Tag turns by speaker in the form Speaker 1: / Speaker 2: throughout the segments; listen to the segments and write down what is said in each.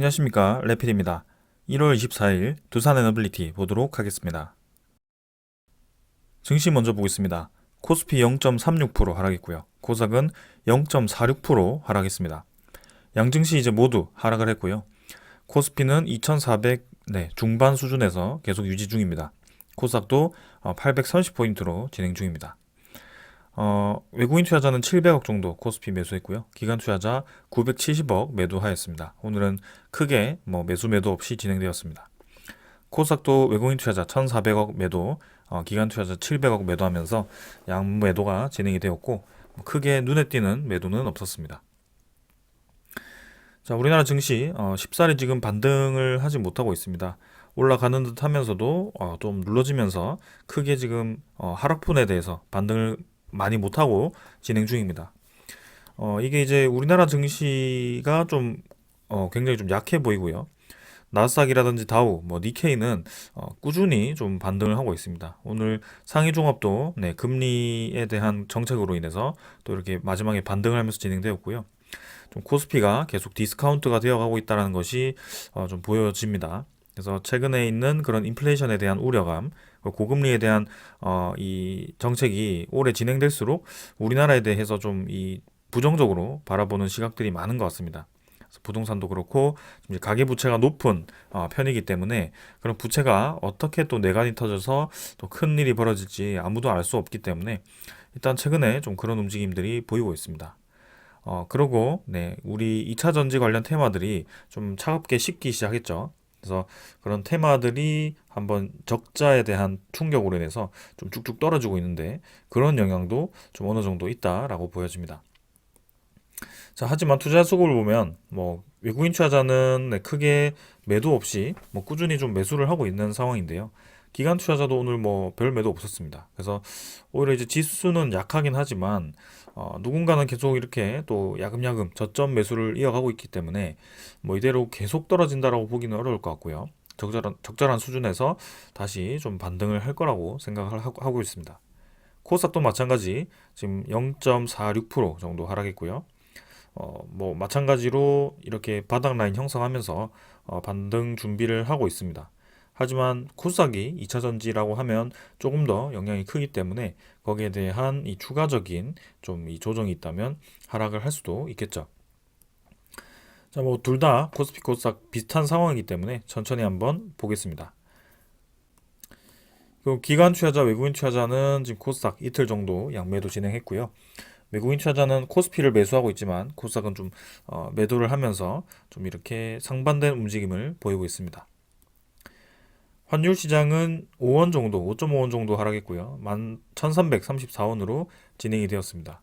Speaker 1: 안녕하십니까, 레필입니다. 1월 24일 두산 에너빌리티 보도록 하겠습니다. 증시 먼저 보겠습니다. 코스피 0.36% 하락했고요. 코스닥은 0.46% 하락했습니다. 양증시 이제 모두 하락을 했고요. 코스피는 2400 중반 수준에서 계속 유지 중입니다. 코스닥도 830포인트로 진행 중입니다. 외국인 투자자는 700억 정도 코스피 매수했고요. 기관 투자자 970억 매도하였습니다. 오늘은 크게 매수 매도 없이 진행되었습니다. 코스닥도 외국인 투자자 1,400억 매도, 기관 투자자 700억 매도하면서 양 매도가 진행이 되었고 크게 눈에 띄는 매도는 없었습니다. 자, 우리나라 증시 쉽사리 지금 반등을 하지 못하고 있습니다. 올라가는 듯 하면서도 좀 눌러지면서 크게 지금 하락분에 대해서 반등을 많이 못하고 진행 중입니다. 이게 이제 우리나라 증시가 좀 굉장히 좀 약해 보이고요. 나스닥이라든지 다우, 니케이는 꾸준히 좀 반등을 하고 있습니다. 오늘 상위 종합도 금리에 대한 정책으로 인해서 또 이렇게 마지막에 반등을 하면서 진행되었고요. 좀 코스피가 계속 디스카운트가 되어가고 있다는 것이 좀 보여집니다. 그래서 최근에 있는 그런 인플레이션에 대한 우려감, 고금리에 대한 이 정책이 오래 진행될수록 우리나라에 대해서 좀 이 부정적으로 바라보는 시각들이 많은 것 같습니다. 그래서 부동산도 그렇고 이제 가계 부채가 높은 편이기 때문에 그런 부채가 어떻게 또 내관이 터져서 또 큰 일이 벌어질지 아무도 알 수 없기 때문에 일단 최근에 좀 그런 움직임들이 보이고 있습니다. 그러고 우리 2차 전지 관련 테마들이 좀 차갑게 식기 시작했죠. 그래서 그런 테마들이 한번 적자에 대한 충격으로 인해서 좀 쭉쭉 떨어지고 있는데 그런 영향도 좀 어느 정도 있다라고 보여집니다. 자, 하지만 투자 수급을 보면 외국인 투자자는 크게 매도 없이 꾸준히 좀 매수를 하고 있는 상황인데요. 기관 투자자도 오늘 별 매도 없었습니다. 그래서 오히려 이제 지수는 약하긴 하지만 누군가는 계속 이렇게 또 야금야금 저점 매수를 이어가고 있기 때문에 이대로 계속 떨어진다라고 보기는 어려울 것 같고요. 적절한 수준에서 다시 좀 반등을 할 거라고 생각을 하고 있습니다. 코스닥도 마찬가지 지금 0.46% 정도 하락했고요. 마찬가지로 이렇게 바닥 라인 형성하면서 반등 준비를 하고 있습니다. 하지만 코스닥이 2차 전지라고 하면 조금 더 영향이 크기 때문에 거기에 대한 이 추가적인 좀 이 조정이 있다면 하락을 할 수도 있겠죠. 자, 둘 다 코스피 코스닥 비슷한 상황이기 때문에 천천히 한번 보겠습니다. 그리고 기관 투자자, 외국인 투자자는 지금 코스닥 이틀 정도 양매도 진행했고요. 외국인 투자자는 코스피를 매수하고 있지만 코스닥은 좀 매도를 하면서 좀 이렇게 상반된 움직임을 보이고 있습니다. 환율 시장은 5원 정도, 5.5원 정도 하락했고요. 11,334원으로 진행이 되었습니다.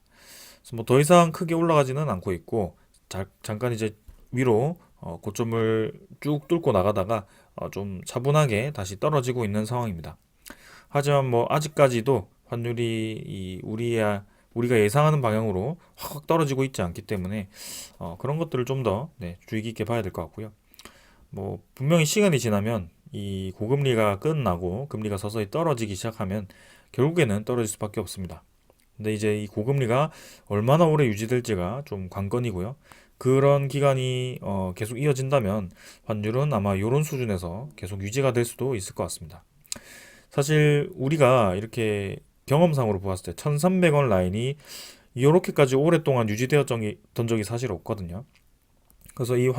Speaker 1: 그래서 더 이상 크게 올라가지는 않고 있고 잠깐 이제 위로 고점을 쭉 뚫고 나가다가 좀 차분하게 다시 떨어지고 있는 상황입니다. 하지만 아직까지도 환율이 우리가 예상하는 방향으로 확 떨어지고 있지 않기 때문에 그런 것들을 좀 더 주의 깊게 봐야 될 것 같고요. 분명히 시간이 지나면 이 고금리가 끝나고 금리가 서서히 떨어지기 시작하면 결국에는 떨어질 수밖에 없습니다. 근데 이제 이 고금리가 얼마나 오래 유지될지가 좀 관건이고요. 그런 기간이 계속 이어진다면 환율은 아마 이런 수준에서 계속 유지가 될 수도 있을 것 같습니다. 사실 우리가 이렇게 경험상으로 보았을 때 1,300원 라인이 이렇게까지 오랫동안 유지되었던 적이 사실 없거든요. 그래서 이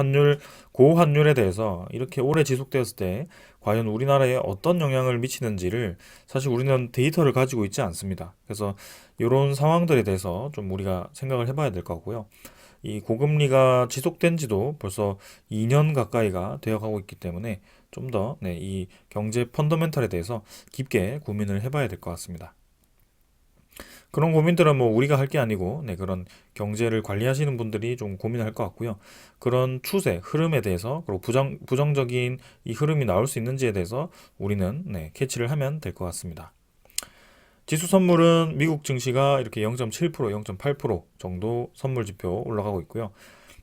Speaker 1: 고환율에 대해서 이렇게 오래 지속되었을 때 과연 우리나라에 어떤 영향을 미치는지를 사실 우리는 데이터를 가지고 있지 않습니다. 그래서 이런 상황들에 대해서 좀 우리가 생각을 해봐야 될 것 같고요. 이 고금리가 지속된 지도 벌써 2년 가까이가 되어가고 있기 때문에 좀 더 이 경제 펀더멘탈에 대해서 깊게 고민을 해봐야 될 것 같습니다. 그런 고민들은 우리가 할 게 아니고 그런 경제를 관리하시는 분들이 좀 고민할 것 같고요. 그런 추세, 흐름에 대해서 그리고 부정적인 이 흐름이 나올 수 있는지에 대해서 우리는 캐치를 하면 될 것 같습니다. 지수 선물은 미국 증시가 이렇게 0.7%, 0.8% 정도 선물 지표 올라가고 있고요.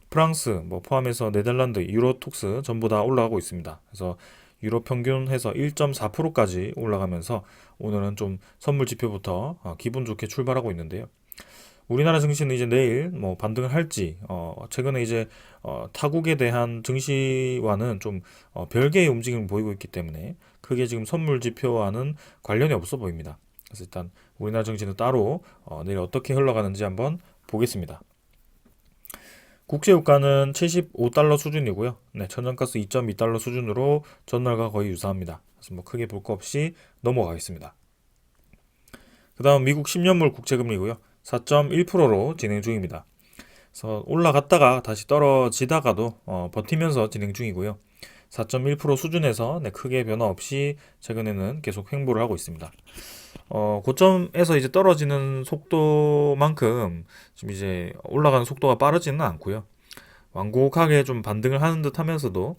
Speaker 1: 프랑스 포함해서 네덜란드, 유로톡스 전부 다 올라가고 있습니다. 그래서 유로 평균 해서 1.4%까지 올라가면서 오늘은 좀 선물 지표부터 기분 좋게 출발하고 있는데요. 우리나라 증시는 이제 내일 뭐 반등을 할지, 최근에 이제 타국에 대한 증시와는 좀 별개의 움직임을 보이고 있기 때문에 크게 지금 선물 지표와는 관련이 없어 보입니다. 그래서 일단 우리나라 증시는 따로 내일 어떻게 흘러가는지 한번 보겠습니다. 국제유가는 75달러 수준이고요. 네, 천연가스 2.2달러 수준으로 전날과 거의 유사합니다. 그래서 뭐 크게 볼 거 없이 넘어가겠습니다. 그 다음 미국 10년물 국채금리고요. 4.1%로 진행 중입니다. 그래서 올라갔다가 다시 떨어지다가도 버티면서 진행 중이고요. 4.1% 수준에서 네, 크게 변화 없이 최근에는 계속 횡보를 하고 있습니다. 고점에서 이제 떨어지는 속도만큼 지금 이제 올라가는 속도가 빠르지는 않고요. 완곡하게 좀 반등을 하는 듯 하면서도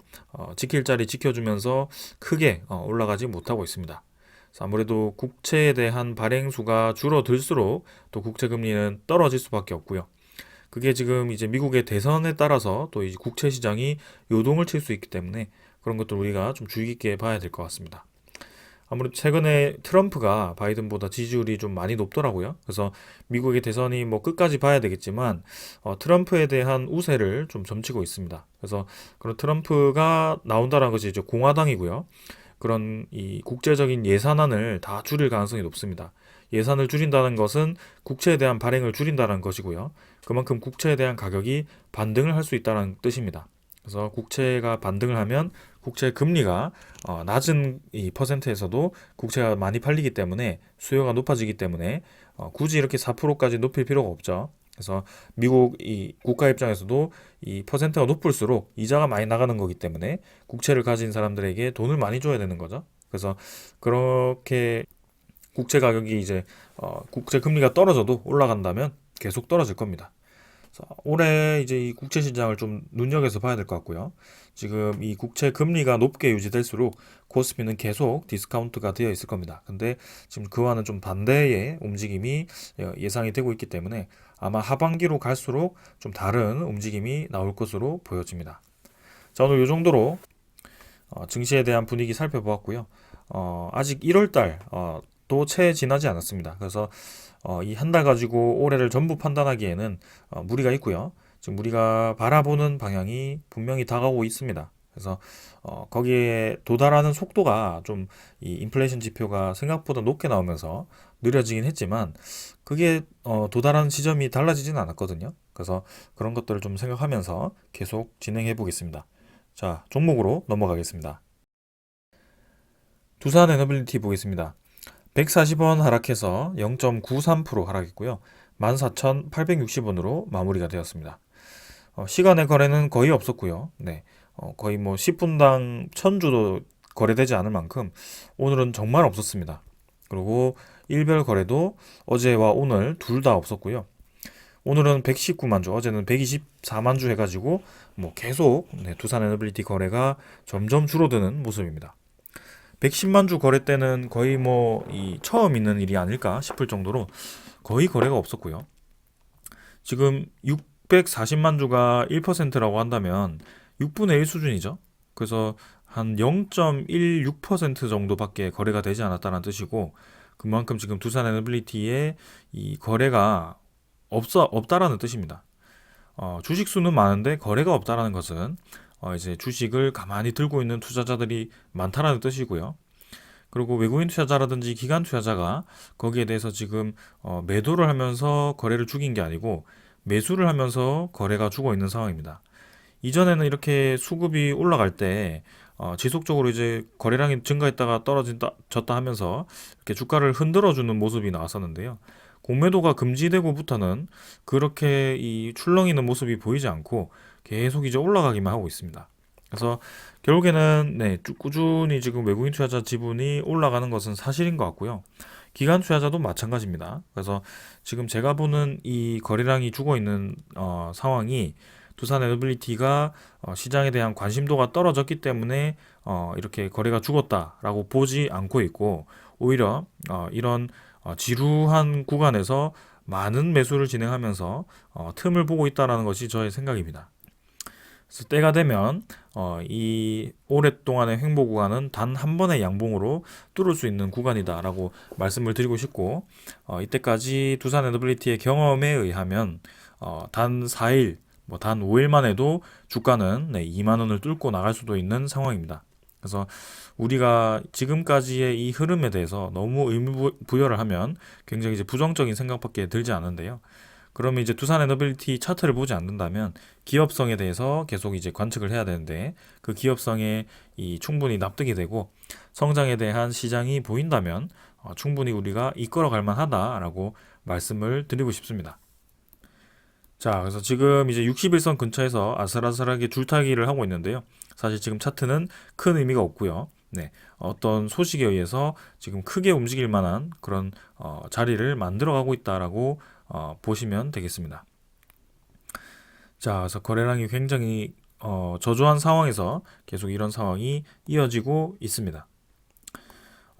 Speaker 1: 지킬 자리 지켜주면서 크게 올라가지 못하고 있습니다. 그래서 아무래도 국채에 대한 발행수가 줄어들수록 또 국채 금리는 떨어질 수밖에 없고요. 그게 지금 이제 미국의 대선에 따라서 또 이 국채 시장이 요동을 칠 수 있기 때문에 그런 것들 우리가 좀 주의 깊게 봐야 될 것 같습니다. 아무래도 최근에 트럼프가 바이든보다 지지율이 좀 많이 높더라고요. 그래서 미국의 대선이 뭐 끝까지 봐야 되겠지만 트럼프에 대한 우세를 좀 점치고 있습니다. 그래서 그런 트럼프가 나온다는 것이 이제 공화당이고요. 그런 이 국제적인 예산안을 다 줄일 가능성이 높습니다. 예산을 줄인다는 것은 국채에 대한 발행을 줄인다는 것이고요. 그만큼 국채에 대한 가격이 반등을 할 수 있다는 뜻입니다. 그래서 국채가 반등을 하면 국채 금리가 낮은 이 퍼센트에서도 국채가 많이 팔리기 때문에 수요가 높아지기 때문에 굳이 이렇게 4%까지 높일 필요가 없죠. 그래서 미국 이 국가 입장에서도 이 퍼센트가 높을수록 이자가 많이 나가는 거기 때문에 국채를 가진 사람들에게 돈을 많이 줘야 되는 거죠. 그래서 그렇게 국채 가격이 이제 국채 금리가 떨어져도 올라간다면 계속 떨어질 겁니다. 올해 이제 이 국채 시장을 좀 눈여겨서 봐야 될 것 같고요. 지금 이 국채 금리가 높게 유지될수록 코스피는 계속 디스카운트가 되어 있을 겁니다. 근데 지금 그와는 좀 반대의 움직임이 예상이 되고 있기 때문에 아마 하반기로 갈수록 좀 다른 움직임이 나올 것으로 보여집니다. 자, 오늘 이 정도로 증시에 대한 분위기 살펴보았고요. 아직 1월달 또 채 지나지 않았습니다. 그래서 이 한 달 가지고 올해를 전부 판단하기에는 무리가 있고요. 지금 우리가 바라보는 방향이 분명히 다가오고 있습니다. 그래서 거기에 도달하는 속도가 좀 이 인플레이션 지표가 생각보다 높게 나오면서 느려지긴 했지만 그게 도달하는 지점이 달라지지는 않았거든요. 그래서 그런 것들을 좀 생각하면서 계속 진행해 보겠습니다. 자, 종목으로 넘어가겠습니다. 두산 에너빌리티 보겠습니다. 140원 하락해서 0.93% 하락했고요. 14,860원으로 마무리가 되었습니다. 시간의 거래는 거의 없었고요. 네, 거의 뭐 10분당 1000주도 거래되지 않을 만큼 오늘은 정말 없었습니다. 그리고 일별 거래도 어제와 오늘 둘 다 없었고요. 오늘은 119만 주, 어제는 124만 주 해가지고 뭐 계속 두산 에너빌리티 거래가 점점 줄어드는 모습입니다. 110만 주 거래 때는 거의 뭐 이 처음 있는 일이 아닐까 싶을 정도로 거의 거래가 없었고요. 지금 640만 주가 1%라고 한다면 6분의 1 수준이죠. 그래서 한 0.16% 정도밖에 거래가 되지 않았다는 뜻이고 그만큼 지금 두산 에너빌리티의 이 거래가 없다라는 뜻입니다. 주식 수는 많은데 거래가 없다라는 것은 이제 주식을 가만히 들고 있는 투자자들이 많다라는 뜻이고요. 그리고 외국인 투자자라든지 기관 투자자가 거기에 대해서 지금 매도를 하면서 거래를 죽인 게 아니고 매수를 하면서 거래가 죽어 있는 상황입니다. 이전에는 이렇게 수급이 올라갈 때 지속적으로 이제 거래량이 증가했다가 졌다 하면서 이렇게 주가를 흔들어주는 모습이 나왔었는데요. 공매도가 금지되고부터는 그렇게 이 출렁이는 모습이 보이지 않고 계속 이제 올라가기만 하고 있습니다. 그래서 결국에는 네, 꾸준히 지금 외국인 투자자 지분이 올라가는 것은 사실인 것 같고요. 기관 투자자도 마찬가지입니다. 그래서 지금 제가 보는 이 거래량이 죽어 있는 상황이 두산 에너빌리티가 시장에 대한 관심도가 떨어졌기 때문에 이렇게 거래가 죽었다라고 보지 않고 있고 오히려 이런 지루한 구간에서 많은 매수를 진행하면서 틈을 보고 있다는 것이 저의 생각입니다. 그래서 때가 되면 이 오랫동안의 횡보 구간은 단 한 번의 양봉으로 뚫을 수 있는 구간이다라고 말씀을 드리고 싶고, 이때까지 두산 NWT의 경험에 의하면 단 4일, 뭐 단 5일만 해도 주가는 2만 원을 뚫고 나갈 수도 있는 상황입니다. 그래서 우리가 지금까지의 이 흐름에 대해서 너무 의미 부여를 하면 굉장히 이제 부정적인 생각밖에 들지 않는데요. 그러면 이제 두산 에너빌리티 차트를 보지 않는다면 기업성에 대해서 계속 이제 관측을 해야 되는데, 그 기업성에 이 충분히 납득이 되고 성장에 대한 시장이 보인다면 충분히 우리가 이끌어 갈 만하다라고 말씀을 드리고 싶습니다. 자, 그래서 지금 이제 61선 근처에서 아슬아슬하게 줄타기를 하고 있는데요. 사실 지금 차트는 큰 의미가 없고요. 네, 어떤 소식에 의해서 지금 크게 움직일 만한 그런 자리를 만들어가고 있다라고 보시면 되겠습니다. 자, 그래서 거래량이 굉장히 저조한 상황에서 계속 이런 상황이 이어지고 있습니다.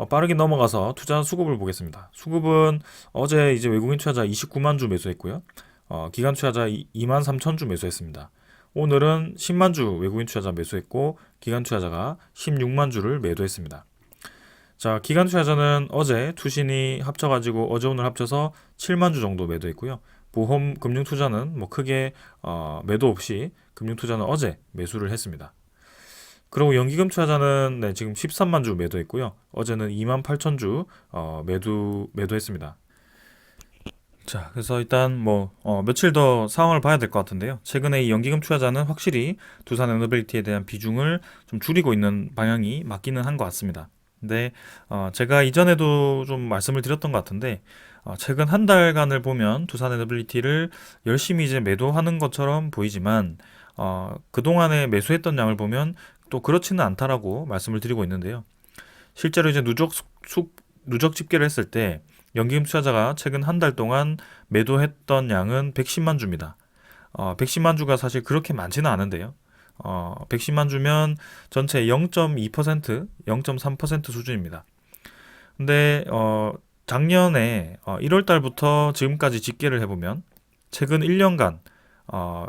Speaker 1: 빠르게 넘어가서 투자 수급을 보겠습니다. 수급은 어제 이제 외국인 투자자 29만 주 매수했고요. 기관 투자자 2만 3천 주 매수했습니다. 오늘은 10만 주 외국인 투자자 매수했고 기관 투자자가 16만 주를 매도했습니다. 자, 기관 투자자는 어제 투신이 합쳐가지고 어제 오늘 합쳐서 7만 주 정도 매도했고요. 보험 금융 투자는 뭐 크게 매도 없이 금융 투자는 어제 매수를 했습니다. 그리고 연기금 투자자는 지금 13만 주 매도했고요. 어제는 2만 8천 주 매도했습니다. 자, 그래서 일단 뭐 며칠 더 상황을 봐야 될 것 같은데요. 최근에 이 연기금 투자자는 확실히 두산 에너빌리티에 대한 비중을 좀 줄이고 있는 방향이 맞기는 한 것 같습니다. 근데 제가 이전에도 좀 말씀을 드렸던 것 같은데, 최근 한 달간을 보면 두산 에너빌리티를 열심히 이제 매도하는 것처럼 보이지만 그동안에 매수했던 양을 보면 또 그렇지는 않다라고 말씀을 드리고 있는데요. 실제로 이제 누적 집계를 했을 때 연기금 투자자가 최근 한 달 동안 매도했던 양은 110만 주입니다. 110만 주가 사실 그렇게 많지는 않은데요. 110만 주면 전체 0.2%, 0.3% 수준입니다. 근데 작년에 1월 달부터 지금까지 집계를 해보면 최근 1년간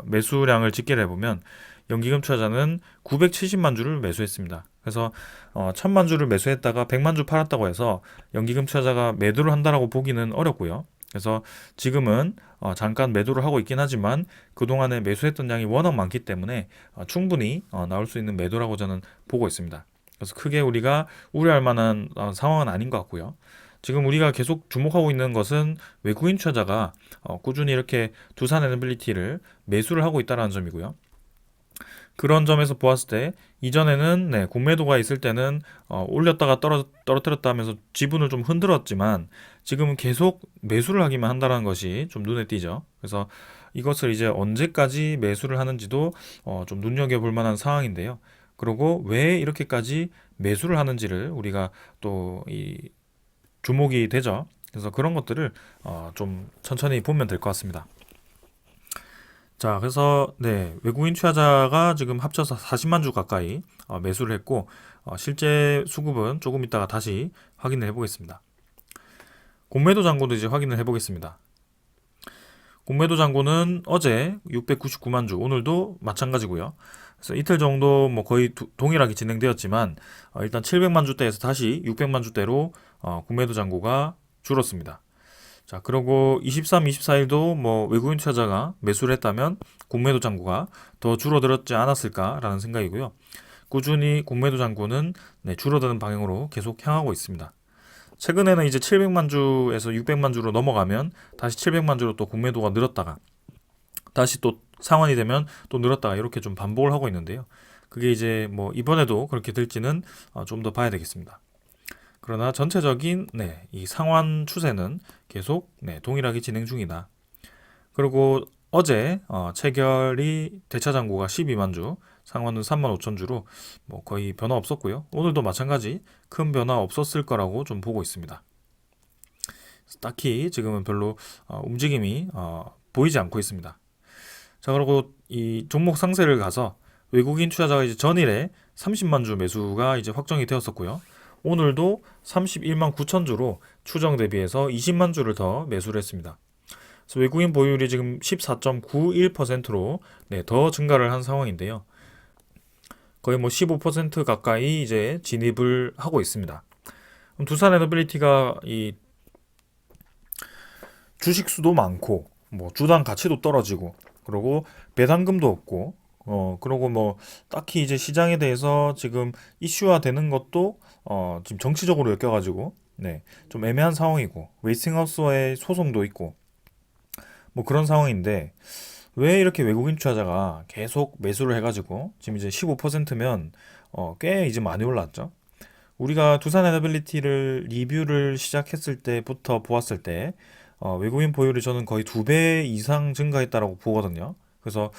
Speaker 1: 매수량을 집계를 해보면 연기금 투자자는 970만 주를 매수했습니다. 그래서 1000만 주를 매수했다가 100만 주 팔았다고 해서 연기금 투자자가 매도를 한다라고 보기는 어렵고요. 그래서 지금은 잠깐 매도를 하고 있긴 하지만 그동안에 매수했던 양이 워낙 많기 때문에 충분히 나올 수 있는 매도라고 저는 보고 있습니다. 그래서 크게 우리가 우려할 만한 상황은 아닌 것 같고요. 지금 우리가 계속 주목하고 있는 것은 외국인 투자자가 꾸준히 이렇게 두산 에너빌리티를 매수를 하고 있다는 점이고요. 그런 점에서 보았을 때 이전에는 공매도가 있을 때는 올렸다가 떨어뜨렸다 하면서 지분을 좀 흔들었지만 지금은 계속 매수를 하기만 한다는 것이 좀 눈에 띄죠. 그래서 이것을 이제 언제까지 매수를 하는지도 좀 눈여겨볼 만한 상황인데요. 그리고 왜 이렇게까지 매수를 하는지를 우리가 또 주목이 되죠. 그래서 그런 것들을 좀 천천히 보면 될 것 같습니다. 자, 그래서 외국인 투자자가 지금 합쳐서 40만 주 가까이 매수를 했고 실제 수급은 조금 있다가 다시 확인을 해보겠습니다. 공매도 잔고도 이제 확인을 해보겠습니다. 공매도 잔고는 어제 699만 주, 오늘도 마찬가지고요. 그래서 이틀 정도 뭐 거의 동일하게 진행되었지만 일단 700만 주대에서 다시 600만 주대로 공매도 잔고가 줄었습니다. 자, 그리고 23, 24일도 뭐 외국인 투자자가 매수를 했다면 공매도 잔고가 더 줄어들었지 않았을까라는 생각이고요. 꾸준히 공매도 잔고는 줄어드는 방향으로 계속 향하고 있습니다. 최근에는 이제 700만 주에서 600만 주로 넘어가면 다시 700만 주로 또 공매도가 늘었다가 다시 또 상환이 되면 또 늘었다가 이렇게 좀 반복을 하고 있는데요. 그게 이제 뭐 이번에도 그렇게 될지는 좀 더 봐야 되겠습니다. 그러나 전체적인 이 상환 추세는 계속 동일하게 진행 중이다. 그리고 어제 체결이 대차 잔고가 12만 주, 상환은 3만 5천 주로 뭐 거의 변화 없었고요. 오늘도 마찬가지 큰 변화 없었을 거라고 좀 보고 있습니다. 딱히 지금은 별로 움직임이 보이지 않고 있습니다. 자, 그리고 이 종목 상세를 가서 외국인 투자자가 이제 전일에 30만 주 매수가 이제 확정이 되었었고요. 오늘도 31만 9천 주로 추정 대비해서 20만 주를 더 매수를 했습니다. 그래서 외국인 보유율이 지금 14.91%로 더 증가를 한 상황인데요. 거의 뭐 15% 가까이 이제 진입을 하고 있습니다. 그럼 두산에너빌리티가 이 주식 수도 많고 뭐 주당 가치도 떨어지고 그리고 배당금도 없고 그러고 뭐 딱히 이제 시장에 대해서 지금 이슈화 되는 것도 지금 정치적으로 엮여가지고 네, 좀 애매한 상황이고 웨이스팅하우스와의 소송도 있고 뭐 그런 상황인데 왜 이렇게 외국인 투자자가 계속 매수를 해가지고 지금 이제 15%면 꽤 이제 많이 올랐죠. 우리가 두산 에너빌리티를 리뷰를 시작했을 때부터 보았을 때 외국인 보유율이 저는 거의 2배 이상 증가했다라고 보거든요. 그래서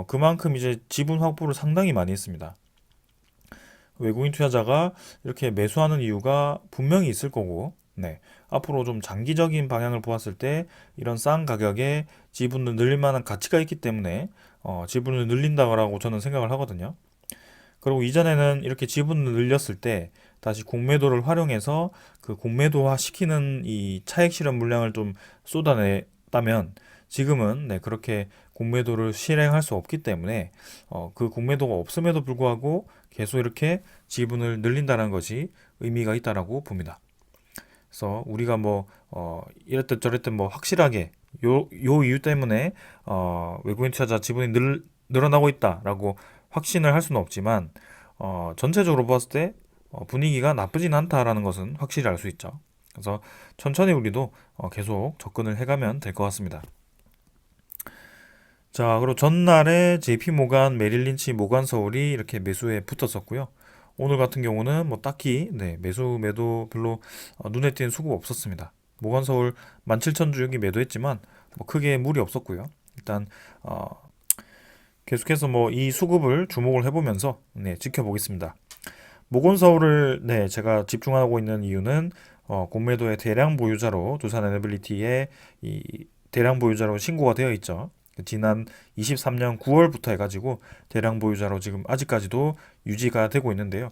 Speaker 1: 그만큼 이제 지분 확보를 상당히 많이 했습니다. 외국인 투자자가 이렇게 매수하는 이유가 분명히 있을 거고, 네. 앞으로 좀 장기적인 방향을 보았을 때 이런 싼 가격에 지분을 늘릴 만한 가치가 있기 때문에 지분을 늘린다고 저는 생각을 하거든요. 그리고 이전에는 이렇게 지분을 늘렸을 때 다시 공매도를 활용해서 그 공매도화 시키는 이 차익 실현 물량을 좀 쏟아냈다면 지금은 네, 그렇게 공매도를 실행할 수 없기 때문에 그 공매도가 없음에도 불구하고 계속 이렇게 지분을 늘린다는 것이 의미가 있다라고 봅니다. 그래서 우리가 뭐 이랬든 저랬든 뭐 확실하게 요 이유 때문에 외국인 투자자 지분이 늘어나고 있다라고 확신을 할 수는 없지만 전체적으로 봤을 때 분위기가 나쁘진 않다라는 것은 확실히 알 수 있죠. 그래서 천천히 우리도 계속 접근을 해가면 될 것 같습니다. 자, 그리고 전날에 JP 모간, 메릴 린치, 모간 서울이 이렇게 매수에 붙었었고요. 오늘 같은 경우는 뭐 딱히 네, 매도 별로 눈에 띄는 수급 없었습니다. 모간 서울 17,000주 여기 매도했지만 뭐 크게 무리 없었고요. 일단 계속해서 뭐 이 수급을 주목을 해보면서 네, 지켜보겠습니다. 모건 서울을 네, 제가 집중하고 있는 이유는 공매도의 대량 보유자로 두산 에너빌리티의 이 대량 보유자로 신고가 되어 있죠. 지난 23년 9월부터 해가지고 대량 보유자로 지금 아직까지도 유지가 되고 있는데요.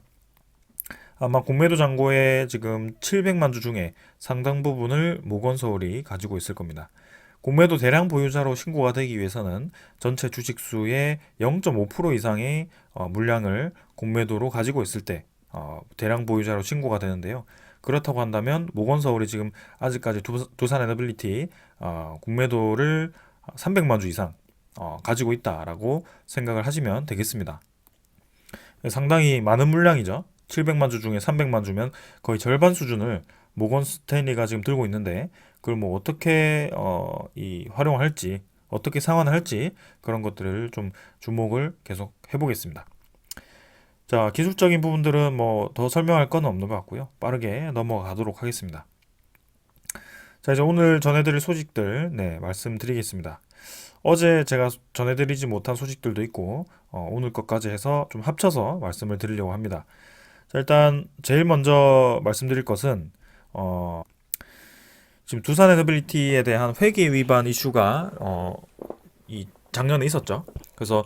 Speaker 1: 아마 공매도 잔고의 지금 700만 주 중에 상당 부분을 모건서울이 가지고 있을 겁니다. 공매도 대량 보유자로 신고가 되기 위해서는 전체 주식수의 0.5% 이상의 물량을 공매도로 가지고 있을 때 대량 보유자로 신고가 되는데요. 그렇다고 한다면 모건서울이 지금 아직까지 두산 에너빌리티 공매도를 300만 주 이상 가지고 있다라고 생각을 하시면 되겠습니다. 상당히 많은 물량이죠. 700만 주 중에 300만 주면 거의 절반 수준을 모건 스탠리가 지금 들고 있는데 그걸 뭐 어떻게 활용할지 어떻게 상환을 할지 그런 것들을 좀 주목을 계속 해보겠습니다. 자, 기술적인 부분들은 뭐 더 설명할 건 없는 것 같고요. 빠르게 넘어가도록 하겠습니다. 자, 이제 오늘 전해드릴 소식들 네, 말씀드리겠습니다. 어제 제가 전해드리지 못한 소식들도 있고 오늘 것까지 해서 좀 합쳐서 말씀을 드리려고 합니다. 자, 일단 제일 먼저 말씀드릴 것은 지금 두산 에너빌리티에 대한 회계 위반 이슈가 이 작년에 있었죠. 그래서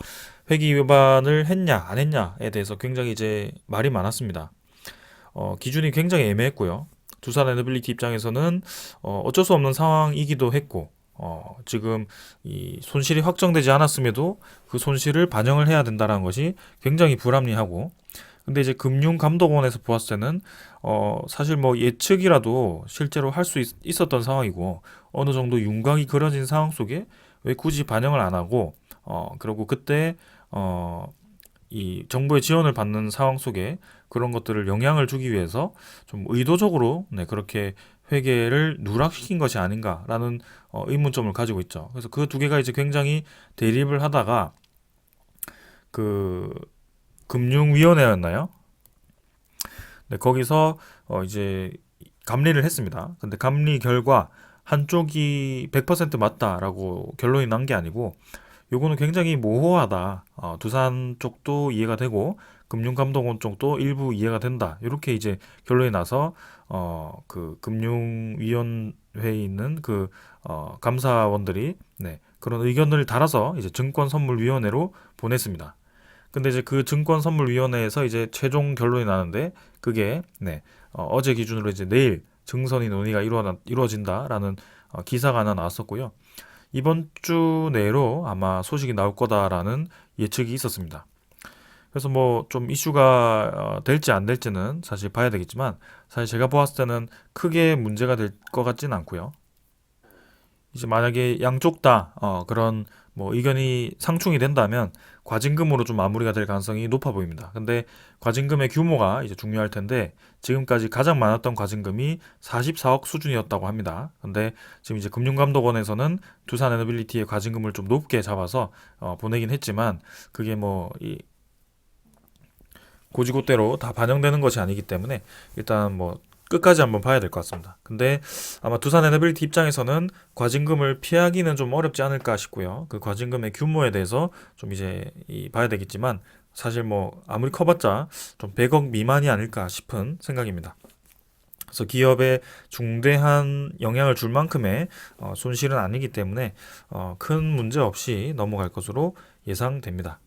Speaker 1: 회계 위반을 했냐 안 했냐에 대해서 굉장히 이제 말이 많았습니다. 기준이 굉장히 애매했고요. 두산 에너빌리티 입장에서는 어쩔 수 없는 상황이기도 했고 지금 이 손실이 확정되지 않았음에도 그 손실을 반영을 해야 된다는 것이 굉장히 불합리하고 근데 이제 금융감독원에서 보았을 때는 사실 뭐 예측이라도 실제로 할 수 있었던 상황이고 어느 정도 윤곽이 그려진 상황 속에 왜 굳이 반영을 안 하고 그리고 그때 이 정부의 지원을 받는 상황 속에 그런 것들을 영향을 주기 위해서 좀 의도적으로 네, 그렇게 회계를 누락시킨 것이 아닌가라는 의문점을 가지고 있죠. 그래서 그 두 개가 이제 굉장히 대립을 하다가 그 금융위원회였나요? 네, 거기서 이제 감리를 했습니다. 근데 감리 결과 한쪽이 100% 맞다라고 결론이 난 게 아니고 요거는 굉장히 모호하다. 두산 쪽도 이해가 되고 금융감독원 쪽도 일부 이해가 된다. 이렇게 이제 결론이 나서 그 금융위원회에 있는 그 감사원들이 네, 그런 의견을 달아서 이제 증권선물위원회로 보냈습니다. 근데 이제 그 증권선물위원회에서 이제 최종 결론이 나는데 그게 네, 어제 기준으로 이제 내일 증선이 논의가 이루어진다라는 기사가 하나 나왔었고요. 이번 주 내로 아마 소식이 나올 거다라는 예측이 있었습니다. 그래서 뭐 좀 이슈가 될지 안 될지는 사실 봐야 되겠지만 사실 제가 보았을 때는 크게 문제가 될 것 같지는 않고요. 이제 만약에 양쪽 다 그런 뭐 의견이 상충이 된다면 과징금으로 좀 마무리가 될 가능성이 높아 보입니다. 근데 과징금의 규모가 이제 중요할 텐데 지금까지 가장 많았던 과징금이 44억 수준이었다고 합니다. 근데 지금 이제 금융감독원에서는 두산 에너빌리티의 과징금을 좀 높게 잡아서 보내긴 했지만 그게 뭐이 고지고대로 다 반영되는 것이 아니기 때문에 일단 뭐 끝까지 한번 봐야 될 것 같습니다. 근데 아마 두산 에너빌리티 입장에서는 과징금을 피하기는 좀 어렵지 않을까 싶고요. 그 과징금의 규모에 대해서 좀 이제 봐야 되겠지만 사실 뭐 아무리 커봤자 좀 100억 미만이 아닐까 싶은 생각입니다. 그래서 기업에 중대한 영향을 줄 만큼의 손실은 아니기 때문에 큰 문제 없이 넘어갈 것으로 예상됩니다.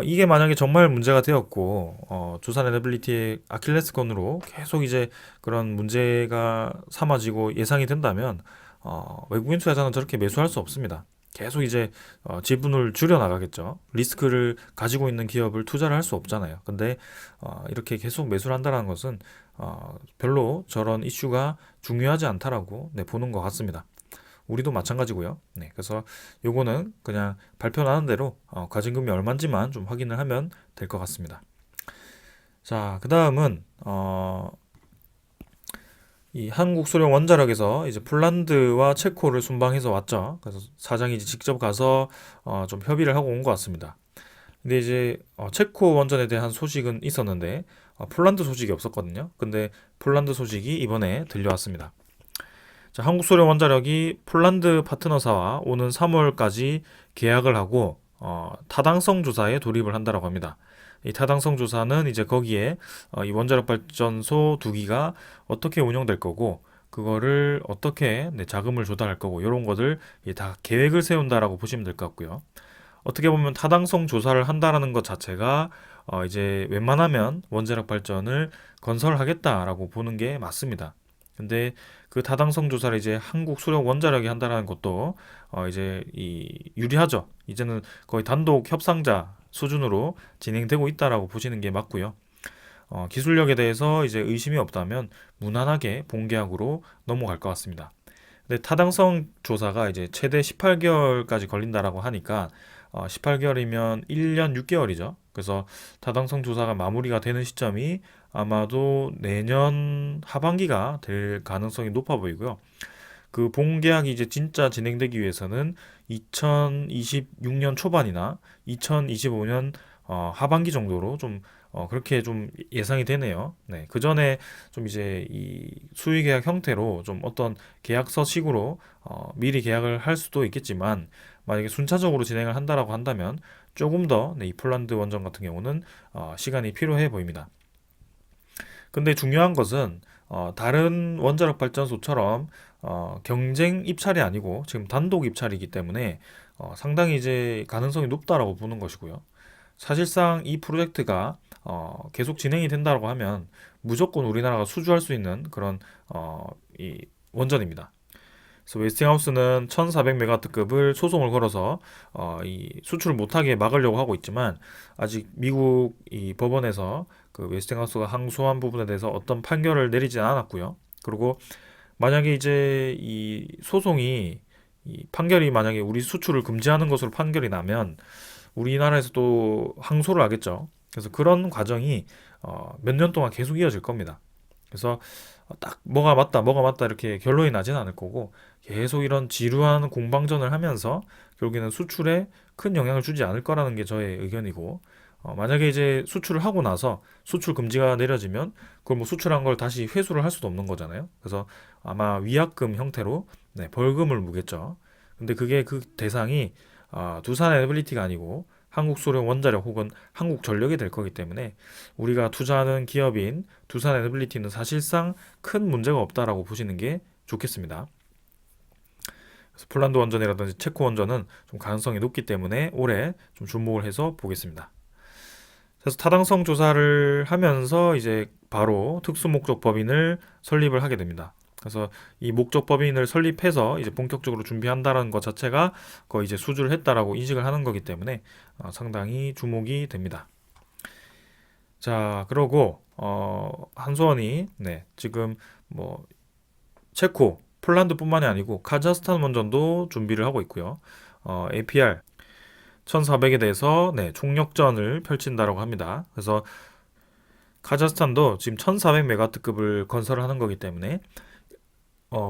Speaker 1: 이게 만약에 정말 문제가 되었고, 두산 에너빌리티의 아킬레스건으로 계속 이제 그런 문제가 삼아지고 예상이 된다면, 외국인 투자자는 저렇게 매수할 수 없습니다. 계속 이제 지분을 줄여 나가겠죠. 리스크를 가지고 있는 기업을 투자를 할 수 없잖아요. 근데 이렇게 계속 매수를 한다는 것은 별로 저런 이슈가 중요하지 않다라고 네, 보는 것 같습니다. 우리도 마찬가지고요. 네, 그래서 요거는 그냥 발표 나는 대로 과징금이 얼마인지만 좀 확인을 하면 될 것 같습니다. 자, 그 다음은 이 한국소련 원자력에서 이제 폴란드와 체코를 순방해서 왔죠. 그래서 사장이 이제 직접 가서 좀 협의를 하고 온 것 같습니다. 근데 이제 체코 원전에 대한 소식은 있었는데 폴란드 소식이 없었거든요. 근데 폴란드 소식이 이번에 들려왔습니다. 자, 한국소련 원자력이 폴란드 파트너사와 오는 3월까지 계약을 하고 타당성 조사에 돌입을 한다라고 합니다. 이 타당성 조사는 이제 거기에 이 원자력 발전소 두 기가 어떻게 운영될 거고 그거를 어떻게 자금을 조달할 거고 이런 것들 다 계획을 세운다라고 보시면 될 것 같고요. 어떻게 보면 타당성 조사를 한다라는 것 자체가 이제 웬만하면 원자력 발전을 건설하겠다라고 보는 게 맞습니다. 근데 그 타당성 조사를 이제 한국 수력 원자력이 한다라는 것도 이제 유리하죠. 이제는 거의 단독 협상자 수준으로 진행되고 있다라고 보시는 게 맞고요. 기술력에 대해서 이제 의심이 없다면 무난하게 본계약으로 넘어갈 것 같습니다. 근데 타당성 조사가 이제 최대 18개월까지 걸린다라고 하니까 18개월이면 1년 6개월이죠. 그래서 타당성 조사가 마무리가 되는 시점이 아마도 내년 하반기가 될 가능성이 높아 보이고요. 그 본계약이 이제 진짜 진행되기 위해서는 2026년 초반이나 2025년 하반기 정도로 좀 그렇게 좀 예상이 되네요. 네, 그 전에 좀 이제 이 수의 계약 형태로 좀 어떤 계약서식으로 미리 계약을 할 수도 있겠지만 만약에 순차적으로 진행을 한다라고 한다면 조금 더 이 폴란드 원전 같은 경우는 시간이 필요해 보입니다. 근데 중요한 것은 다른 원자력 발전소처럼 경쟁 입찰이 아니고 지금 단독 입찰이기 때문에 상당히 이제 가능성이 높다라고 보는 것이고요. 사실상 이 프로젝트가 계속 진행이 된다고 하면 무조건 우리나라가 수주할 수 있는 그런 이 원전입니다. 그래서 웨스팅하우스는 1400메가와트급을 소송을 걸어서 이 수출을 못하게 막으려고 하고 있지만 아직 미국 이 법원에서 그 웨스팅하우스가 항소한 부분에 대해서 어떤 판결을 내리지 않았고요. 그리고 만약에 이제 이 소송이 이 판결이 만약에 우리 수출을 금지하는 것으로 판결이 나면 우리나라에서 또 항소를 하겠죠. 그래서 그런 과정이 몇 년 동안 계속 이어질 겁니다. 그래서 딱 뭐가 맞다 이렇게 결론이 나지는 않을 거고 계속 이런 지루한 공방전을 하면서 결국에는 수출에 큰 영향을 주지 않을 거라는 게 저의 의견이고 만약에 이제 수출을 하고 나서 수출 금지가 내려지면 그걸 뭐 수출한 걸 다시 회수를 할 수도 없는 거잖아요. 그래서 아마 위약금 형태로 네, 벌금을 무겠죠. 근데 그게 그 대상이 두산 에너빌리티가 아니고 한국소련 원자력 혹은 한국전력이 될 거기 때문에 우리가 투자하는 기업인 두산 에너빌리티는 사실상 큰 문제가 없다라고 보시는 게 좋겠습니다. 그래서 폴란드 원전이라든지 체코 원전은 좀 가능성이 높기 때문에 올해 좀 주목을 해서 보겠습니다. 그래서 타당성 조사를 하면서 이제 바로 특수목적 법인을 설립을 하게 됩니다. 그래서 이 목적 법인을 설립해서 이제 본격적으로 준비한다는 것 자체가 거의 이제 수주를 했다라고 인식을 하는 거기 때문에 상당히 주목이 됩니다. 자, 그러고 한수원이 지금 뭐 체코, 폴란드뿐만이 아니고 카자흐스탄 원전도 준비를 하고 있고요. APR 1400에 대해서 총력전을 펼친다라고 합니다. 그래서 카자흐스탄도 지금 1400메가와트급을 건설하는 거기 때문에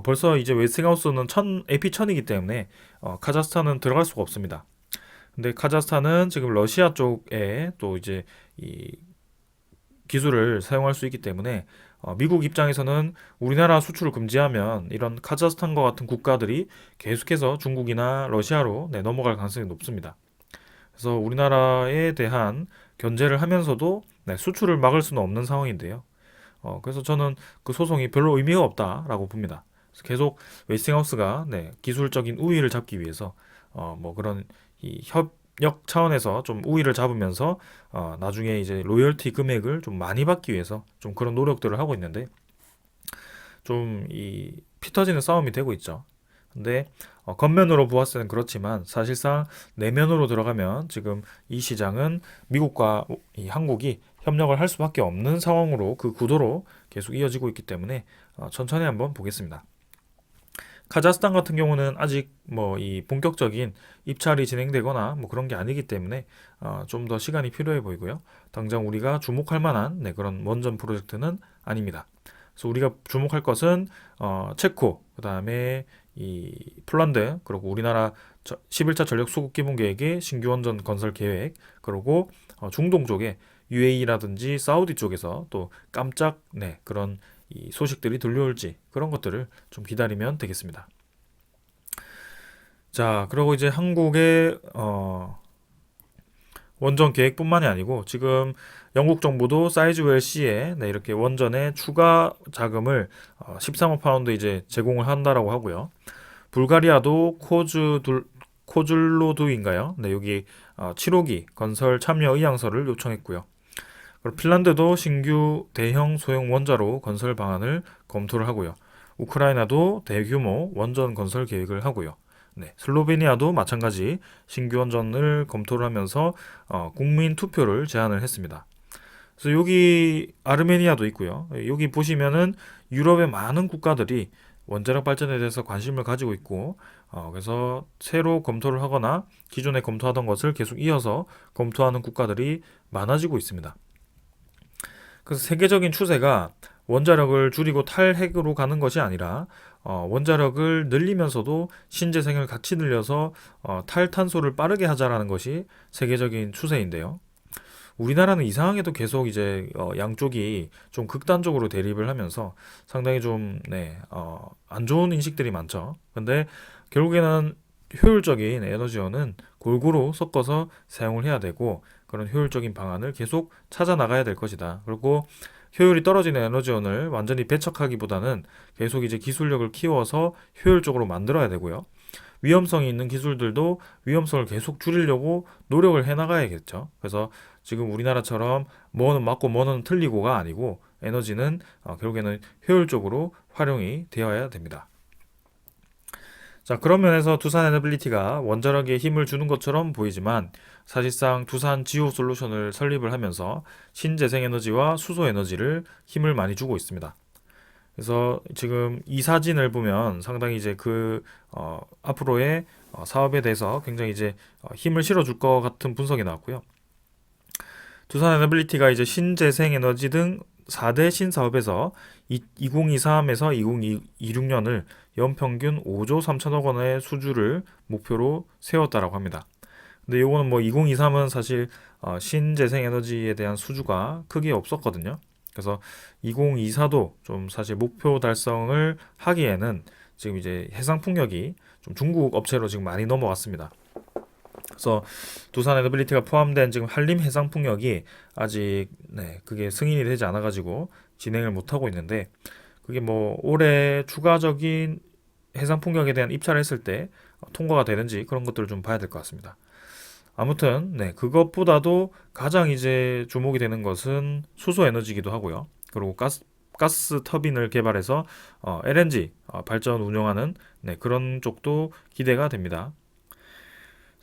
Speaker 1: 벌써 이제 웨스팅하우스는 AP1000이기 때문에 카자흐스탄은 들어갈 수가 없습니다. 근데 카자흐스탄은 지금 러시아 쪽에 또 이제 이 기술을 사용할 수 있기 때문에 미국 입장에서는 우리나라 수출을 금지하면 이런 카자흐스탄과 같은 국가들이 계속해서 중국이나 러시아로 넘어갈 가능성이 높습니다. 그래서 우리나라에 대한 견제를 하면서도 수출을 막을 수는 없는 상황인데요. 그래서 저는 그 소송이 별로 의미가 없다라고 봅니다. 그래서 계속 웨스팅하우스가 기술적인 우위를 잡기 위해서 뭐 그런 이 협력 차원에서 좀 우위를 잡으면서 나중에 이제 로열티 금액을 좀 많이 받기 위해서 좀 그런 노력들을 하고 있는데 좀 이 피 터지는 싸움이 되고 있죠. 근데 겉면으로 보았을 때는 그렇지만 사실상 내면으로 들어가면 지금 이 시장은 미국과 이 한국이 협력을 할 수밖에 없는 상황으로 그 구도로 계속 이어지고 있기 때문에 천천히 한번 보겠습니다. 카자흐스탄 같은 경우는 아직 뭐 이 본격적인 입찰이 진행되거나 뭐 그런 게 아니기 때문에 좀 더 시간이 필요해 보이고요. 당장 우리가 주목할 만한 그런 원전 프로젝트는 아닙니다. 그래서 우리가 주목할 것은 체코, 그다음에 이 폴란드, 그리고 우리나라 11차 전력 수급 기본 계획의 신규 원전 건설 계획, 그리고 중동 쪽에 UAE라든지 사우디 쪽에서 또 깜짝 그런 이 소식들이 들려올지 그런 것들을 좀 기다리면 되겠습니다. 자, 그리고 이제 한국의 원전 계획뿐만이 아니고 지금 영국 정부도 사이즈웰 C에 이렇게 원전에 추가 자금을 13억 파운드 이제 제공을 한다라고 하고요. 불가리아도 코줄로두인가요? 여기 7호기 건설 참여 의향서를 요청했고요. 그리고 핀란드도 신규 대형 소형 원자로 건설 방안을 검토를 하고요. 우크라이나도 대규모 원전 건설 계획을 하고요. 슬로베니아도 마찬가지 신규 원전을 검토를 하면서 국민 투표를 제안을 했습니다. 그래서 여기 아르메니아도 있고요. 여기 보시면은 유럽의 많은 국가들이 원자력 발전에 대해서 관심을 가지고 있고 그래서 새로 검토를 하거나 기존에 검토하던 것을 계속 이어서 검토하는 국가들이 많아지고 있습니다. 그래서 세계적인 추세가 원자력을 줄이고 탈핵으로 가는 것이 아니라 원자력을 늘리면서도 신재생을 같이 늘려서 탈탄소를 빠르게 하자라는 것이 세계적인 추세인데요. 우리나라는 이상하게도 계속 이제 양쪽이 좀 극단적으로 대립을 하면서 상당히 좀 안 좋은 인식들이 많죠. 근데 결국에는 효율적인 에너지원은 골고루 섞어서 사용을 해야 되고 그런 효율적인 방안을 계속 찾아 나가야 될 것이다. 그리고 효율이 떨어지는 에너지원을 완전히 배척하기보다는 계속 이제 기술력을 키워서 효율적으로 만들어야 되고요. 위험성이 있는 기술들도 위험성을 계속 줄이려고 노력을 해 나가야겠죠. 그래서 지금 우리나라처럼 뭐는 맞고 뭐는 틀리고가 아니고 에너지는 결국에는 효율적으로 활용이 되어야 됩니다. 자, 그런 면에서 두산 에너빌리티가 원자력에 힘을 주는 것처럼 보이지만 사실상 두산 지오 솔루션을 설립을 하면서 신재생에너지와 수소에너지를 힘을 많이 주고 있습니다. 그래서 지금 이 사진을 보면 상당히 이제 앞으로의 사업에 대해서 굉장히 이제 힘을 실어줄 것 같은 분석이 나왔고요. 두산 에너빌리티가 이제 신재생에너지 등 4대 신사업에서 2023에서 2026년을 연평균 5조 3천억 원의 수주를 목표로 세웠다라고 합니다. 근데 요거는 뭐 2023은 사실 신재생에너지에 대한 수주가 크게 없었거든요. 그래서 2024도 좀 사실 목표 달성을 하기에는 지금 이제 해상풍력이 좀 중국 업체로 지금 많이 넘어갔습니다. 그래서 두산 에너빌리티가 포함된 지금 한림 해상풍력이 아직 그게 승인이 되지 않아가지고 진행을 못 하고 있는데 그게 뭐 올해 추가적인 해상풍력에 대한 입찰을 했을 때 통과가 되는지 그런 것들을 좀 봐야 될 것 같습니다. 아무튼 그것보다도 가장 이제 주목이 되는 것은 수소 에너지이기도 하고요. 그리고 가스 터빈을 개발해서 LNG 발전 운영하는 그런 쪽도 기대가 됩니다.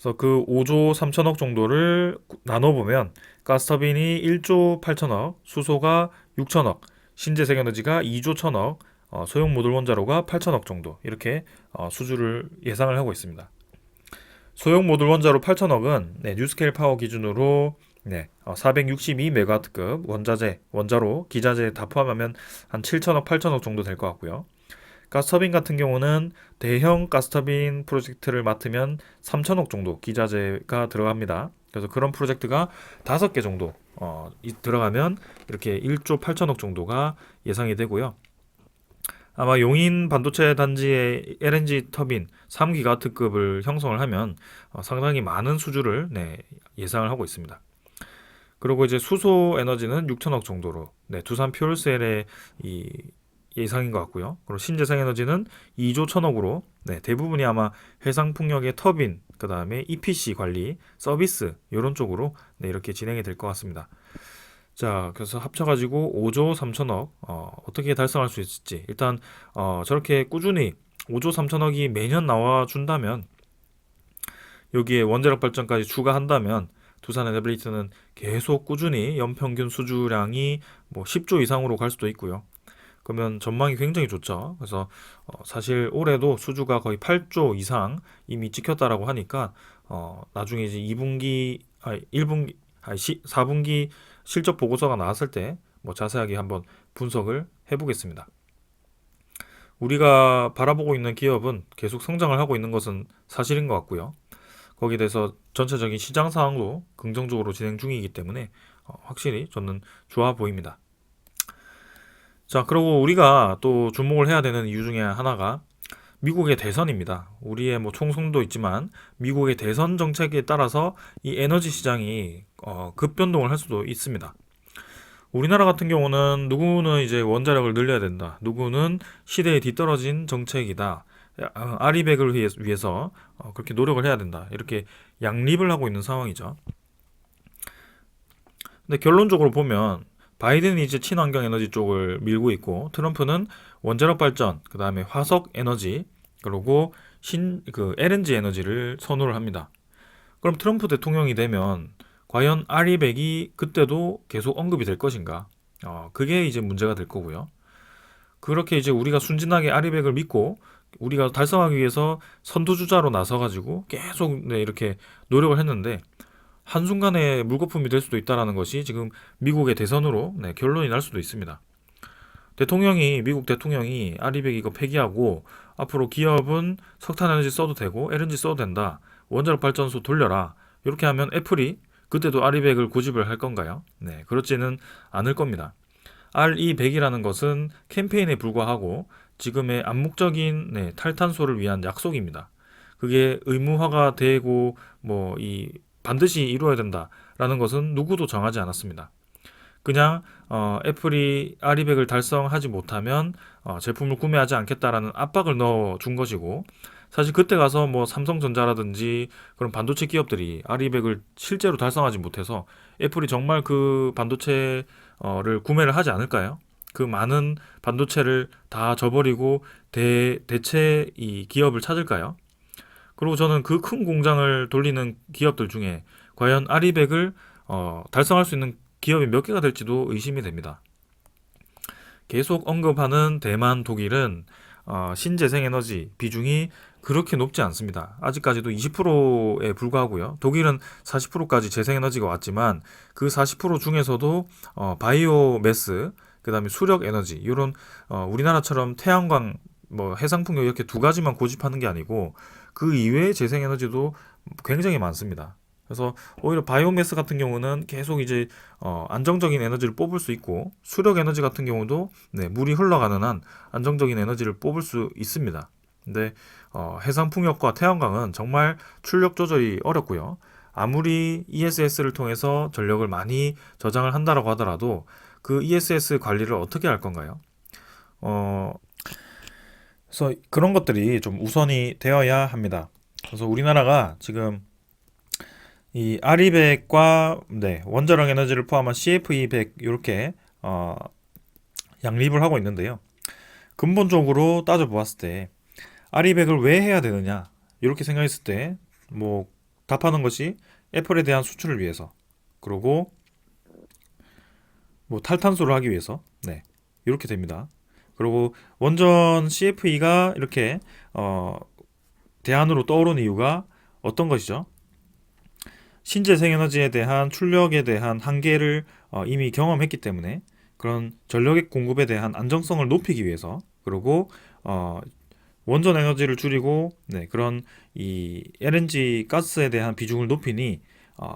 Speaker 1: 그래서 그 5조 3천억 정도를 나눠보면 가스터빈이 1조 8천억, 수소가 6천억, 신재생에너지가 2조 1천억, 소형 모듈 원자로가 8천억 정도 이렇게 수주를 예상을 하고 있습니다. 소형 모듈 원자로 8천억은 뉴스케일 파워 기준으로 462메가와트급 원자로, 기자재 다 포함하면 한 7천억, 8천억 정도 될 것 같고요. 가스터빈 같은 경우는 대형 가스터빈 프로젝트를 맡으면 3천억 정도 기자재가 들어갑니다. 그래서 그런 프로젝트가 5개 정도 들어가면 이렇게 1조 8천억 정도가 예상이 되고요. 아마 용인 반도체 단지의 LNG 터빈 3기가와트급을 형성을 하면 상당히 많은 수주를 예상을 하고 있습니다. 그리고 이제 수소 에너지는 6천억 정도로 두산 퓨얼셀의 이 예상인 것 같고요. 그리고 신재생 에너지는 2조 1천억으로 대부분이 아마 해상풍력의 터빈, 그 다음에 EPC 관리, 서비스 이런 쪽으로 이렇게 진행이 될 것 같습니다. 자, 그래서 합쳐가지고 5조 3천억 어떻게 달성할 수 있을지 일단 저렇게 꾸준히 5조 3천억이 매년 나와준다면 여기에 원자력 발전까지 추가한다면 두산 에너빌리티는 계속 꾸준히 연평균 수주량이 뭐 10조 이상으로 갈 수도 있고요. 그러면 전망이 굉장히 좋죠. 그래서 사실 올해도 수주가 거의 8조 이상 이미 찍혔다라고 하니까 나중에 이제 2분기, 1분기, 4분기 실적 보고서가 나왔을 때 뭐 자세하게 한번 분석을 해보겠습니다. 우리가 바라보고 있는 기업은 계속 성장을 하고 있는 것은 사실인 것 같고요. 거기에 대해서 전체적인 시장 상황도 긍정적으로 진행 중이기 때문에 확실히 저는 좋아 보입니다. 자, 그리고 우리가 또 주목을 해야 되는 이유 중에 하나가 미국의 대선입니다. 우리의 뭐 총선도 있지만 미국의 대선 정책에 따라서 이 에너지 시장이 급변동을 할 수도 있습니다. 우리나라 같은 경우는 누구는 이제 원자력을 늘려야 된다. 누구는 시대에 뒤떨어진 정책이다. 아리백을 위해서 그렇게 노력을 해야 된다. 이렇게 양립을 하고 있는 상황이죠. 근데 결론적으로 보면 바이든이 이제 친환경 에너지 쪽을 밀고 있고 트럼프는 원자력 발전, 그 다음에 화석 에너지, 그리고 그 LNG 에너지를 선호를 합니다. 그럼 트럼프 대통령이 되면 과연 아리백이 그때도 계속 언급이 될 것인가? 그게 이제 문제가 될 거고요. 그렇게 이제 우리가 순진하게 아리백을 믿고 우리가 달성하기 위해서 선두주자로 나서가지고 계속 이렇게 노력을 했는데 한순간에 물거품이 될 수도 있다는 것이 지금 미국의 대선으로 결론이 날 수도 있습니다. 미국 대통령이 아리백 이거 폐기하고 앞으로 기업은 석탄에너지 써도 되고 LNG 써도 된다. 원자력 발전소 돌려라. 이렇게 하면 애플이 그때도 아리백을 고집을 할 건가요? 네, 그렇지는 않을 겁니다. RE100이라는 것은 캠페인에 불과하고 지금의 암묵적인 탈탄소를 위한 약속입니다. 그게 의무화가 되고 반드시 이루어야 된다라는 것은 누구도 정하지 않았습니다. 그냥 애플이 아리백을 달성하지 못하면 제품을 구매하지 않겠다라는 압박을 넣어준 것이고 사실 그때 가서 뭐 삼성전자라든지 그런 반도체 기업들이 아리백을 실제로 달성하지 못해서 애플이 정말 그 반도체를 구매를 하지 않을까요? 그 많은 반도체를 다 저버리고 대체 이 기업을 찾을까요? 그리고 저는 그 큰 공장을 돌리는 기업들 중에 과연 아리백을 달성할 수 있는 기업이 몇 개가 될지도 의심이 됩니다. 계속 언급하는 대만, 독일은 신재생에너지 비중이 그렇게 높지 않습니다. 아직까지도 20%에 불과하고요. 독일은 40%까지 재생에너지가 왔지만 그 40% 중에서도 바이오매스, 그 다음에 수력에너지 이런 우리나라처럼 태양광, 해상풍력 이렇게 두 가지만 고집하는 게 아니고 그 이외의 재생에너지도 굉장히 많습니다. 그래서 오히려 바이오매스 같은 경우는 계속 이제 안정적인 에너지를 뽑을 수 있고 수력 에너지 같은 경우도 물이 흘러가는 한 안정적인 에너지를 뽑을 수 있습니다. 근데 해상 풍력과 태양광은 정말 출력 조절이 어렵고요. 아무리 ESS를 통해서 전력을 많이 저장을 한다라고 하더라도 그 ESS 관리를 어떻게 할 건가요? 그래서 그런 것들이 좀 우선이 되어야 합니다. 그래서 우리나라가 지금 이 아리백과 원자력 에너지를 포함한 CFE100 이렇게 양립을 하고 있는데요. 근본적으로 따져보았을 때 아리백을 왜 해야 되느냐 이렇게 생각했을 때 뭐 답하는 것이 애플에 대한 수출을 위해서, 그리고 뭐 탈탄소를 하기 위해서, 네, 이렇게 됩니다. 그리고 원전 CFE가 이렇게 대안으로 떠오른 이유가 어떤 것이죠? 신재생에너지에 대한 출력에 대한 한계를 이미 경험했기 때문에 그런 전력의 공급에 대한 안정성을 높이기 위해서, 그리고 원전 에너지를 줄이고, 네, 그런 이 LNG 가스에 대한 비중을 높이니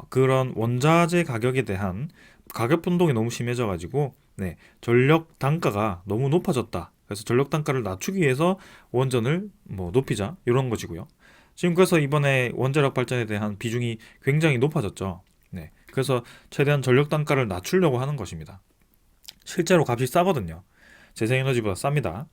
Speaker 1: 그런 원자재 가격에 대한 가격 변동이 너무 심해져 가지고, 네, 전력 단가가 너무 높아졌다. 그래서 전력 단가를 낮추기 위해서 원전을 뭐 높이자, 이런 것이고요. 지금 그래서 이번에 원자력 발전에 대한 비중이 굉장히 높아졌죠. 네, 그래서 최대한 전력 단가를 낮추려고 하는 것입니다. 실제로 값이 싸거든요. 재생에너지보다 쌉니다.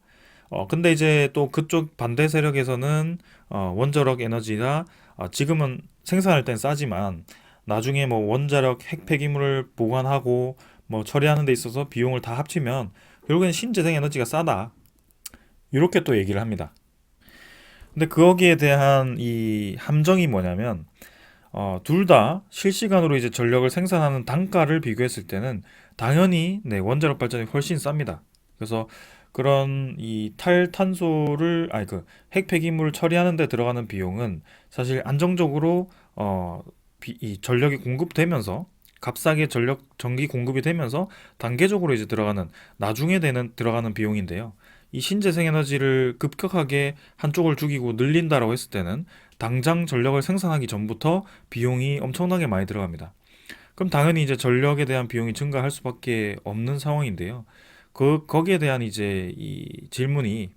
Speaker 1: 근데 이제 또 그쪽 반대 세력에서는 원자력 에너지가 지금은 생산할 땐 싸지만 나중에 뭐 원자력 핵 폐기물을 보관하고 뭐 처리하는 데 있어서 비용을 다 합치면 결국엔 신재생 에너지가 싸다. 이렇게 또 얘기를 합니다. 근데 거기에 대한 이 함정이 뭐냐면 둘 다 실시간으로 이제 전력을 생산하는 단가를 비교했을 때는 당연히 네, 원자력 발전이 훨씬 쌉니다. 그래서 그런 이 탈탄소를 아니 그 핵폐기물을 처리하는 데 들어가는 비용은 사실 안정적으로 이 전력이 공급되면서 값싸게 전력 전기 공급이 되면서 단계적으로 이제 들어가는 나중에 되는 들어가는 비용인데요. 이 신재생 에너지를 급격하게 한쪽을 죽이고 늘린다라고 했을 때는 당장 전력을 생산하기 전부터 비용이 엄청나게 많이 들어갑니다. 그럼 당연히 이제 전력에 대한 비용이 증가할 수밖에 없는 상황인데요. 거기에 대한 이제 이 질문이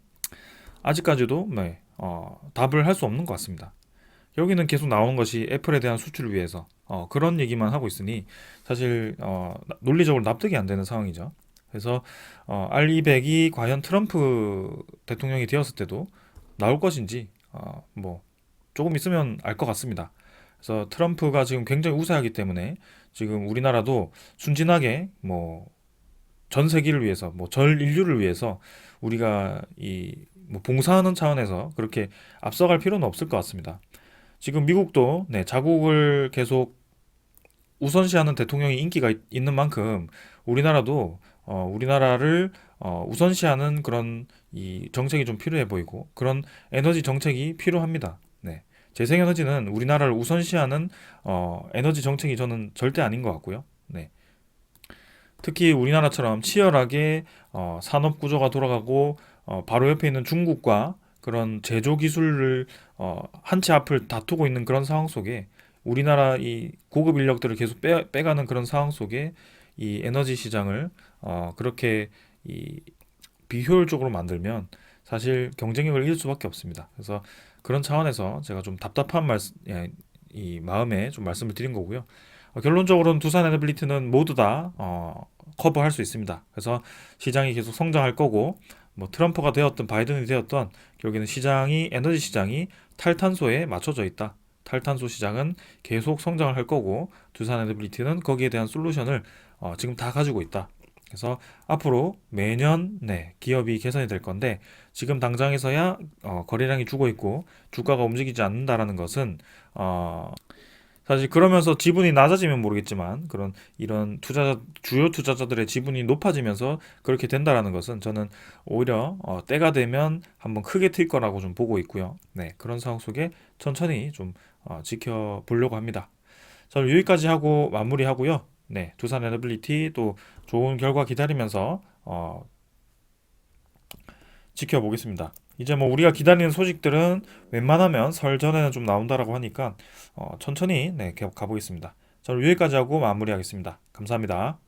Speaker 1: 아직까지도 네, 답을 할 수 없는 것 같습니다. 여기는 계속 나오는 것이 애플에 대한 수출을 위해서 그런 얘기만 하고 있으니 사실 논리적으로 납득이 안 되는 상황이죠. 그래서 R200이 과연 트럼프 대통령이 되었을 때도 나올 것인지 뭐 조금 있으면 알 것 같습니다. 그래서 트럼프가 지금 굉장히 우세하기 때문에 지금 우리나라도 순진하게 뭐 전 세계를 위해서, 뭐 전 인류를 위해서 우리가 이 뭐 봉사하는 차원에서 그렇게 앞서갈 필요는 없을 것 같습니다. 지금 미국도 네, 자국을 계속 우선시하는 대통령이 인기가 있는 만큼 우리나라도 우리나라를 우선시하는 그런 이 정책이 좀 필요해 보이고 그런 에너지 정책이 필요합니다. 네. 재생에너지는 우리나라를 우선시하는 에너지 정책이 저는 절대 아닌 것 같고요. 네. 특히 우리나라처럼 치열하게 산업 구조가 돌아가고 바로 옆에 있는 중국과 그런 제조 기술을 한 치 앞을 다투고 있는 그런 상황 속에 우리나라 이 고급 인력들을 계속 빼가는 그런 상황 속에 이 에너지 시장을 그렇게 이 비효율적으로 만들면 사실 경쟁력을 잃을 수밖에 없습니다. 그래서 그런 차원에서 제가 좀 답답한 이 마음에 좀 말씀을 드린 거고요. 결론적으로는 두산 에너빌리티는 모두 다 커버할 수 있습니다. 그래서 시장이 계속 성장할 거고 뭐 트럼프가 되었든 바이든이 되었든 결국에는 시장이 에너지 시장이 탈탄소에 맞춰져 있다. 탈탄소 시장은 계속 성장을 할 거고 두산 에너빌리티는 거기에 대한 솔루션을 지금 다 가지고 있다. 그래서 앞으로 매년 네, 기업이 개선이 될 건데 지금 당장에서야 거래량이 죽어 있고 주가가 움직이지 않는다라는 것은 사실 그러면서 지분이 낮아지면 모르겠지만 그런 이런 주요 투자자들의 지분이 높아지면서 그렇게 된다라는 것은 저는 오히려 때가 되면 한번 크게 튈 거라고 좀 보고 있고요. 네, 그런 상황 속에 천천히 좀 지켜보려고 합니다. 저는 여기까지 하고 마무리하고요. 네, 두산 에너빌리티 또 좋은 결과 기다리면서 지켜보겠습니다. 이제 뭐 우리가 기다리는 소식들은 웬만하면 설 전에는 좀 나온다라고 하니까 천천히 네, 가보겠습니다. 저는 여기까지 하고 마무리하겠습니다. 감사합니다.